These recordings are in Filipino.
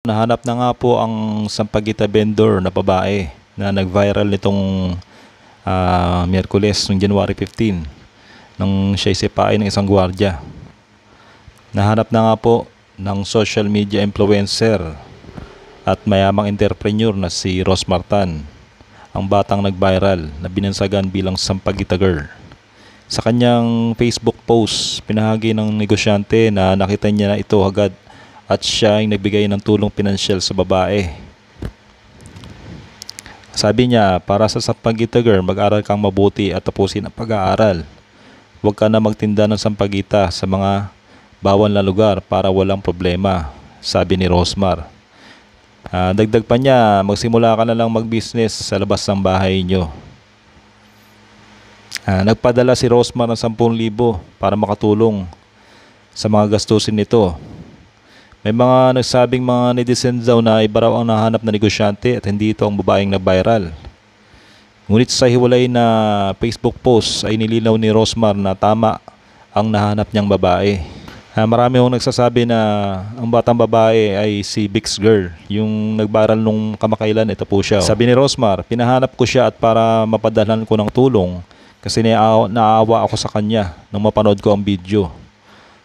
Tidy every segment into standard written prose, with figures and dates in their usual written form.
Nahanap na nga po ang sampagita vendor na babae na nag-viral nitong Miyerkules ng January 15 nang siya'y sipain ng isang gwardiya. Nahanap na nga po ng social media influencer at mayamang entrepreneur na si Rosmar Tan, ang batang nag-viral na binansagan bilang sampagita girl. Sa kanyang Facebook post, pinahagi ng negosyante na nakita niya na ito agad at siya ay nagbigay ng tulong pinansyal sa babae. Sabi niya, para sa sampagita girl, mag-aral kang mabuti at tapusin ang pag-aaral. Huwag ka na magtinda ng sampagita sa mga bawal na lugar para walang problema, sabi ni Rosmar. Dagdag pa niya, magsimula ka na lang mag-business sa labas ng bahay niyo. Nagpadala si Rosmar ng 10,000 para makatulong sa mga gastusin nito. May mga nagsabing mga netizens daw na iba raw ang nahanap na negosyante at hindi ito ang babaeng na-viral. Ngunit sa hiwalay na Facebook post ay nilinaw ni Rosmar na tama ang nahanap niyang babae. Marami hong nagsasabi na ang batang babae ay si Bix Girl, yung nag-viral nung kamakailan, ito po siya. Sabi ni Rosmar, pinahanap ko siya at para mapadalhan ko ng tulong kasi naawa ako sa kanya nung mapanood ko ang video.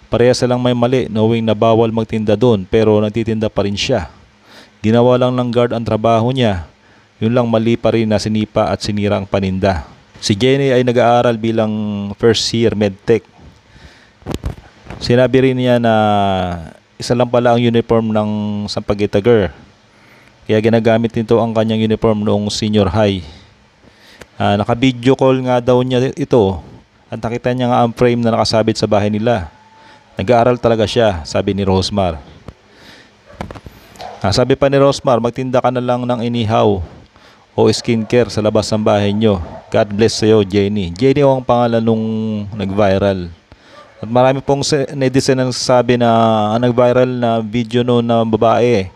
Parehas silang may mali, knowing na bawal magtinda doon pero nagtitinda pa rin siya. Ginawa lang ng guard ang trabaho niya. Yun lang mali pa rin na sinipa at sinira ang paninda. Si Jenny ay nag-aaral bilang first year medtech. Sinabi rin niya na isa lang pala ang uniform ng sampagita girl. Kaya ginagamit nito ang kanyang uniform noong senior high. Naka-video call nga daw niya ito at nakita niya nga ang frame na nakasabit sa bahay nila. Nag-aaral talaga siya, sabi ni Rosmar. Sabi pa ni Rosmar, magtinda ka na lang ng inihaw o skincare sa labas ng bahay nyo. God bless sa'yo, Jenny. Jenny ang pangalan nung nag-viral. At marami pong netizen ang sabi na ang nag-viral na video no na babae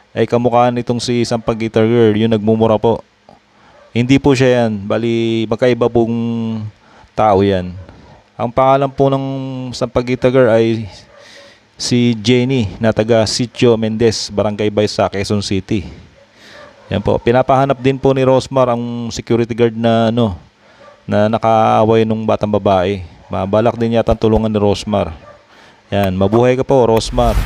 ay kamukha nitong si sampagita girl, yung nagmumura po. Hindi po siya yan, bali magkaiba pong tao yan. Ang pangalan po ng sampagita girl ay si Jenny na taga Sitio Mendez, Barangay Baysa, Quezon City. Yan po. Pinapahanap din po ni Rosmar ang security guard na na nakaaway nung batang babae. Mabalak din yata tulungan ni Rosmar. Yan, mabuhay ka po, Rosmar.